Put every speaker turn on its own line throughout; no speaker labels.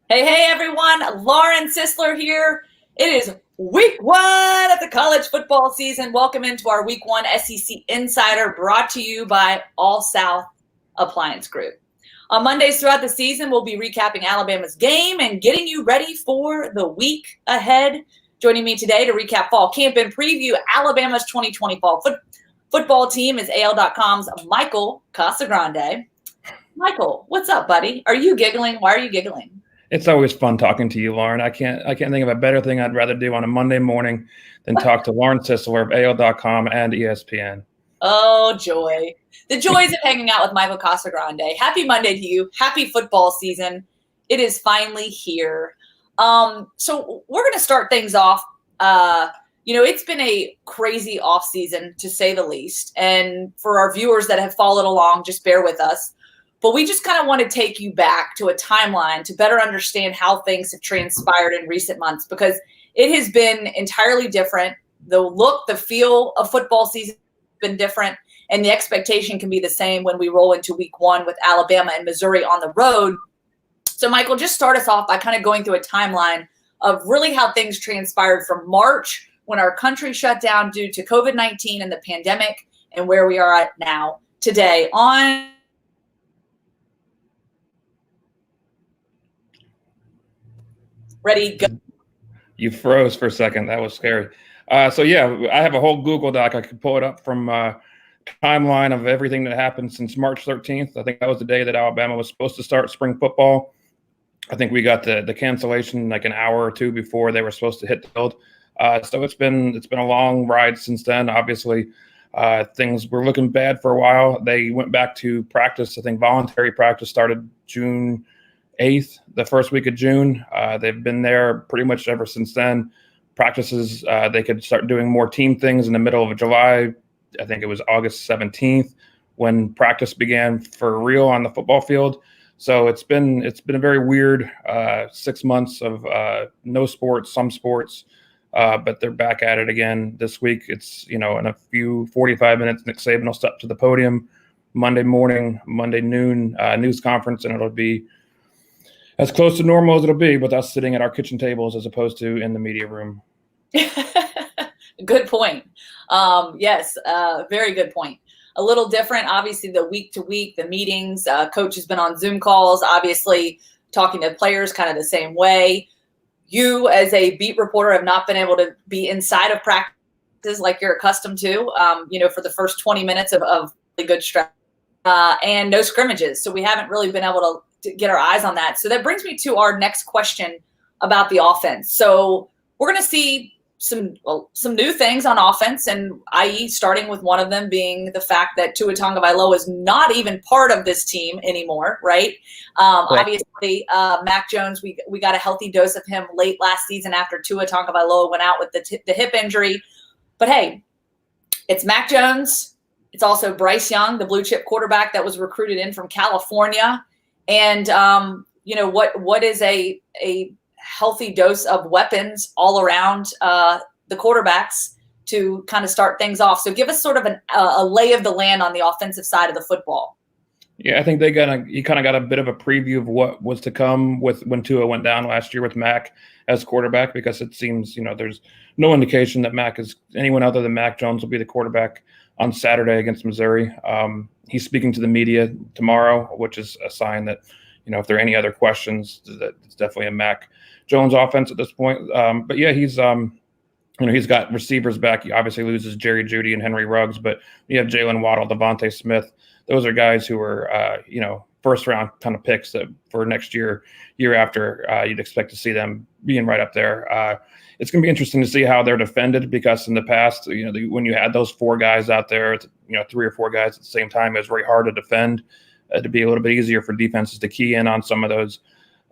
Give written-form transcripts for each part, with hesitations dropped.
Hey, everyone. Lauren Sisler here. It is week one of the college football season. Welcome into our week one SEC Insider brought to you by All South Appliance Group. On Mondays throughout the season, we'll be recapping Alabama's game and getting you ready for the week ahead. Joining me today to recap fall camp and preview Alabama's 2020 fall football team is AL.com's Michael Casagrande. Michael, what's up, buddy? Are you giggling? Why are you giggling?
It's always fun talking to you, Lauren. I can't think of a better thing I'd rather do on a Monday morning than talk to Lauren Sisler of AL.com and ESPN.
Oh, joy. The joys of hanging out with Michael Casagrande. Happy Monday to you. Happy football season. It is finally here. So we're going to start things off. It's been a crazy off season, to say the least. And for our viewers that have followed along, just bear with us. But we just kind of want to take you back to a timeline to better understand how things have transpired in recent months, because it has been entirely different. The look, the feel of football season has been different, and the expectation can be the same when we roll into week one with Alabama and Missouri on the road. So, Michael, just start us off by kind of going through a timeline of really how things transpired from March, when our country shut down due to COVID-19 and the pandemic, and where we are at now today on ready, go.
You froze for a second. That was scary. I have a whole Google Doc. I could pull it up from timeline of everything that happened since March 13th. I think that was the day that Alabama was supposed to start spring football. I think we got the cancellation like an hour or two before they were supposed to hit the field. So it's been a long ride since then. Obviously, things were looking bad for a while. They went back to practice. I think voluntary practice started June 8th, the first week of June. They've been there pretty much ever since then. Practices, they could start doing more team things in the middle of July. I think it was August 17th when practice began for real on the football field. So it's been a very weird 6 months of no sports, some sports, but they're back at it again this week. It's, in a few 45 minutes, Nick Saban will step to the podium Monday morning, Monday noon news conference, and it'll be as close to normal as it'll be with us sitting at our kitchen tables as opposed to in the media room.
Good point. Yes, very good point. A little different, obviously, the week to week, the meetings. Coach has been on Zoom calls, obviously talking to players kind of the same way. You, as a beat reporter, have not been able to be inside of practices like you're accustomed to, for the first 20 minutes of really good stretch and no scrimmages. So we haven't really been able to get our eyes on that. So that brings me to our next question about the offense. So we're going to see some new things on offense, and i.e. starting with one of them being the fact that Tua Tagovailoa is not even part of this team anymore, right? Obviously, Mac Jones, we got a healthy dose of him late last season after Tua Tagovailoa went out with the hip injury. But hey, it's Mac Jones. It's also Bryce Young, the blue chip quarterback that was recruited in from California. And, what is a healthy dose of weapons all around the quarterbacks to kind of start things off. So give us sort of a lay of the land on the offensive side of the football.
Yeah, I think you kind of got a bit of a preview of what was to come with when Tua went down last year with Mac as quarterback, because it seems, there's no indication that Mac is anyone other than Mac Jones will be the quarterback on Saturday against Missouri. He's speaking to the media tomorrow, which is a sign that, if there are any other questions, that it's definitely a Mac Jones offense at this point. But yeah, he's got receivers back. He obviously loses Jerry Jeudy and Henry Ruggs, but you have Jalen Waddle, Devontae Smith. Those are guys who are, first round kind of picks that for next year after, you'd expect to see them being right up there. It's going to be interesting to see how they're defended, because in the past, when you had those four guys out there, 3 or 4 guys at the same time, it was very hard to defend. To be a little bit easier for defenses to key in on some of those,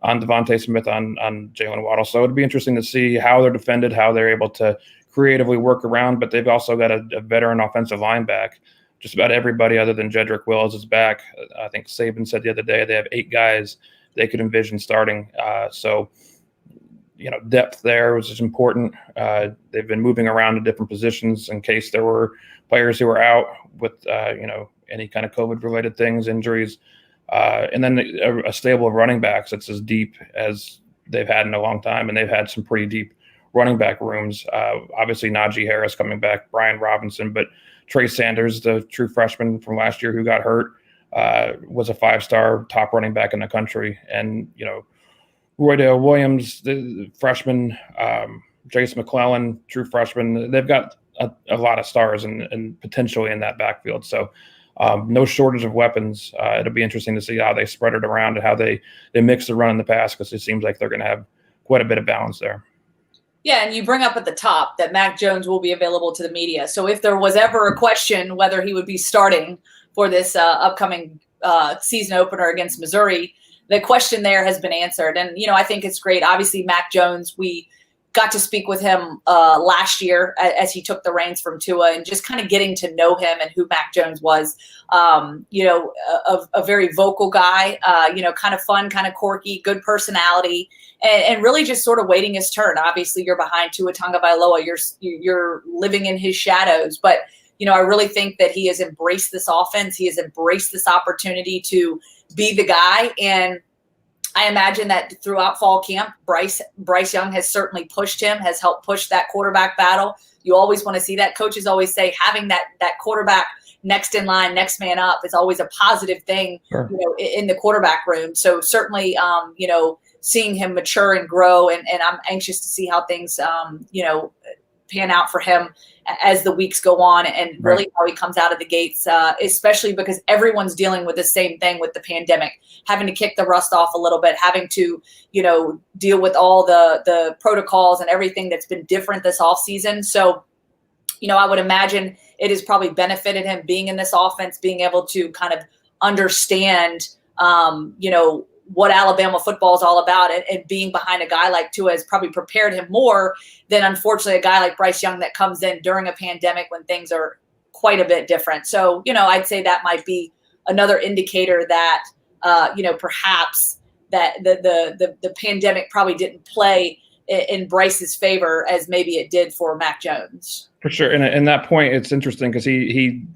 on Devontae Smith, on Jalen Waddle. So it'd be interesting to see how they're defended, how they're able to creatively work around. But they've also got a veteran offensive line back. Just about everybody other than Jedrick Wills is back. I think Saban said the other day they have 8 guys they could envision starting. So depth there was important. They've been moving around to different positions in case there were players who were out with, any kind of COVID-related things, injuries. And then a stable of running backs that's as deep as they've had in a long time, and they've had some pretty deep running back rooms. Obviously, Najee Harris coming back, Brian Robinson, but Trey Sanders, the true freshman from last year who got hurt, was a 5-star top running back in the country. And, Roydale Williams, the freshman, Jace McClellan, true freshman. They've got a lot of stars and potentially in that backfield. So no shortage of weapons. It'll be interesting to see how they spread it around and how they mix the run and the pass, because it seems like they're going to have quite a bit of balance there.
Yeah, and you bring up at the top that Mac Jones will be available to the media. So if there was ever a question whether he would be starting for this upcoming season opener against Missouri, the question there has been answered. And, I think it's great. Obviously, Mac Jones, we got to speak with him last year as he took the reins from Tua, and just kind of getting to know him and who Mac Jones was. A very vocal guy, kind of fun, kind of quirky, good personality, and really just sort of waiting his turn. Obviously, you're behind Tua Tagovailoa. You're living in his shadows. But, I really think that he has embraced this offense. He has embraced this opportunity to be the guy. And I imagine that throughout fall camp, Bryce Young has certainly pushed him, has helped push that quarterback battle. You always want to see that. Coaches always say having that quarterback next in line, next man up is always a positive thing,
Sure.
In the quarterback room. So certainly, seeing him mature and grow, and I'm anxious to see how things, pan out for him as the weeks go on, and really how he comes out of the gates, especially because everyone's dealing with the same thing with the pandemic, having to kick the rust off a little bit, having to, deal with all the protocols and everything that's been different this offseason. So, I would imagine it has probably benefited him being in this offense, being able to kind of understand, what Alabama football is all about, and being behind a guy like Tua has probably prepared him more than, unfortunately, a guy like Bryce Young that comes in during a pandemic when things are quite a bit different. So, I'd say that might be another indicator that, perhaps that the pandemic probably didn't play in Bryce's favor as maybe it did for Mac Jones.
For sure. And at that point, it's interesting because he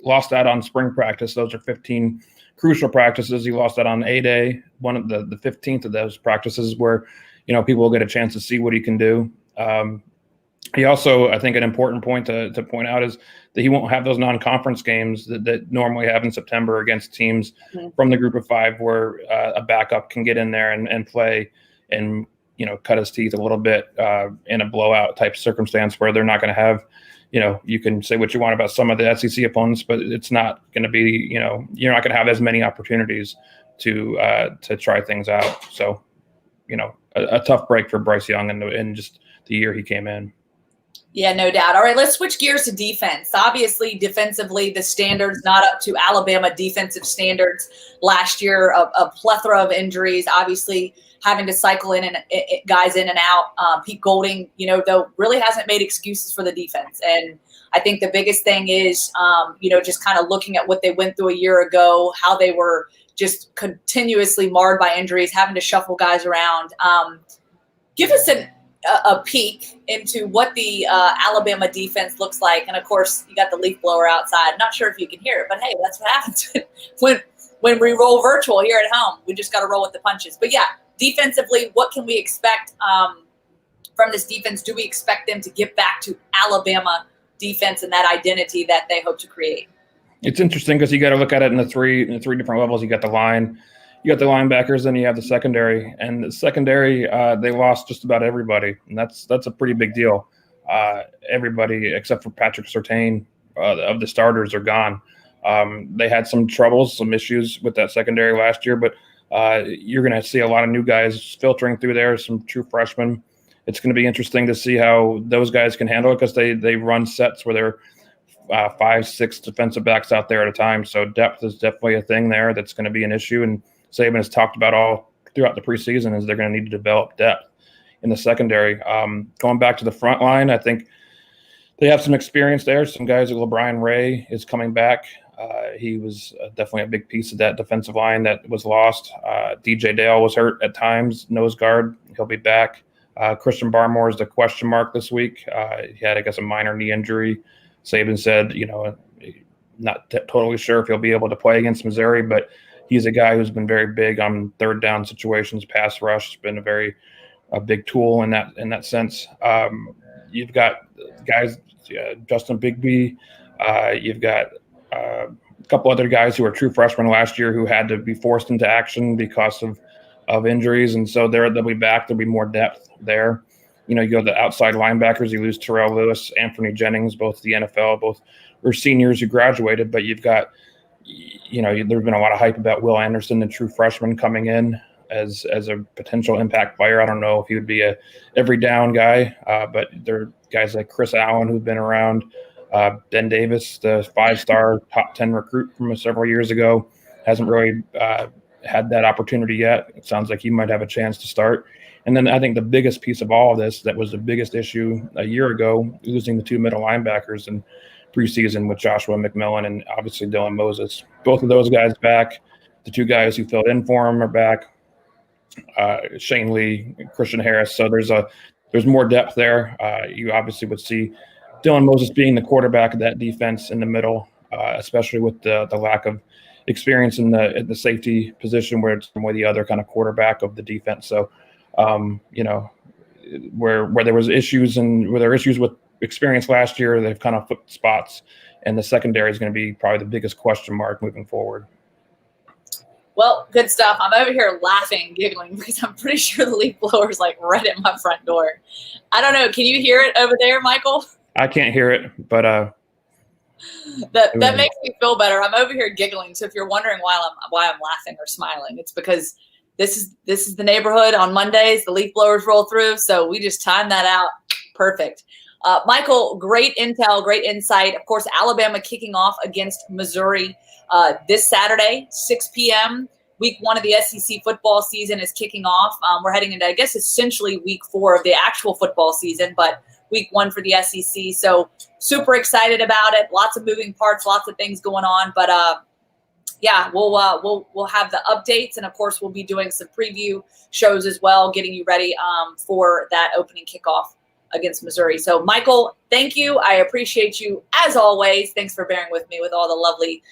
lost out on spring practice. Those are 15 crucial practices. He lost out on A-Day, one of the 15th of those practices where, people will get a chance to see what he can do. He also, I think an important point to point out is that he won't have those non-conference games that normally have in September against teams from the group of 5 where a backup can get in there and play and, cut his teeth a little bit in a blowout type circumstance where they're not going to have, you can say what you want about some of the SEC opponents, but it's not going to be, you're not going to have as many opportunities to try things out. So, a tough break for Bryce Young and just the year he came in.
Yeah, no doubt. All right, let's switch gears to defense. Obviously, defensively, the standards not up to Alabama defensive standards last year. A plethora of injuries, obviously having to cycle in and guys in and out. Pete Golding, though, really hasn't made excuses for the defense. And I think the biggest thing is, just kind of looking at what they went through a year ago, how they were just continuously marred by injuries, having to shuffle guys around. Give us a peek into what the Alabama defense looks like. And, of course, you got the leaf blower outside. Not sure if you can hear it, but, hey, that's what happens when we roll virtual here at home. We just got to roll with the punches. But, yeah, defensively, what can we expect from this defense? Do we expect them to get back to Alabama defense and that identity that they hope to create?
It's interesting because you got to look at it in the three different levels. You got the line, you got the linebackers, then you have the secondary. And the secondary, they lost just about everybody, and that's a pretty big deal. Everybody except for Patrick Surtain of the starters are gone. They had some troubles, some issues with that secondary last year, but you're going to see a lot of new guys filtering through there, some true freshmen. It's going to be interesting to see how those guys can handle it because they run sets where they're 5, 6 defensive backs out there at a time. So depth is definitely a thing there that's going to be an issue. And Saban has talked about all throughout the preseason is they're going to need to develop depth in the secondary. Going back to the front line, I think they have some experience there. Some guys like LeBron Ray is coming back. He was definitely a big piece of that defensive line that was lost. DJ Dale was hurt at times, nose guard. He'll be back. Christian Barmore is the question mark this week. He had, I guess, a minor knee injury. Saban said, not totally sure if he'll be able to play against Missouri, but he's a guy who's been very big on third down situations, pass rush. Has been a very a big tool in that sense. You've got guys, Justin Bigby. You've got a couple other guys who are true freshmen last year who had to be forced into action because of injuries, and so they'll be back. There'll be more depth there. You go to the outside linebackers. You lose Terrell Lewis, Anthony Jennings, both the NFL, both were seniors who graduated. But you've got, there's been a lot of hype about Will Anderson, the true freshman, coming in as a potential impact player. I don't know if he would be a every down guy, but there are guys like Chris Allen who've been around. Ben Davis, the 5-star top 10 recruit from several years ago, hasn't really had that opportunity yet. It sounds like he might have a chance to start. And then I think the biggest piece of all of this, that was the biggest issue a year ago, losing the 2 middle linebackers in preseason with Joshua McMillan and obviously Dylan Moses. Both of those guys back. The 2 guys who filled in for him are back. Shane Lee, Christian Harris. So there's more depth there. You obviously would see Dylan Moses being the quarterback of that defense in the middle, especially with the lack of experience in the safety position, where it's more the other kind of quarterback of the defense. So, where there was issues with experience last year, they've kind of flipped spots, and the secondary is going to be probably the biggest question mark moving forward.
Well, good stuff. I'm over here laughing, giggling, because I'm pretty sure the leaf blower is like right at my front door. I don't know. Can you hear it over there, Michael?
I can't hear it, but
that makes me feel better. I'm over here giggling. So if you're wondering why I'm laughing or smiling, it's because this is the neighborhood on Mondays. The leaf blowers roll through, so we just timed that out. Perfect. Michael, great intel, great insight. Of course, Alabama kicking off against Missouri this Saturday, 6 p.m. Week 1 of the SEC football season is kicking off. We're heading into, I guess, essentially week 4 of the actual football season, but week 1 for the SEC. So super excited about it. Lots of moving parts, lots of things going on. But yeah, we'll have the updates, and of course we'll be doing some preview shows as well, getting you ready for that opening kickoff against Missouri. So Michael, thank you. I appreciate you as always. Thanks for bearing with me with all the lovely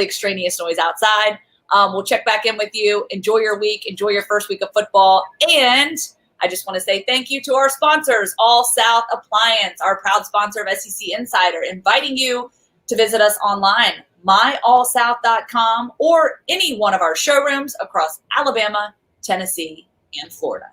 extraneous noise outside. We'll check back in with you. Enjoy your week. Enjoy your first week of football. And I just want to say thank you to our sponsors, All South Appliance, our proud sponsor of SEC Insider, inviting you to visit us online, myallsouth.com, or any one of our showrooms across Alabama, Tennessee, and Florida.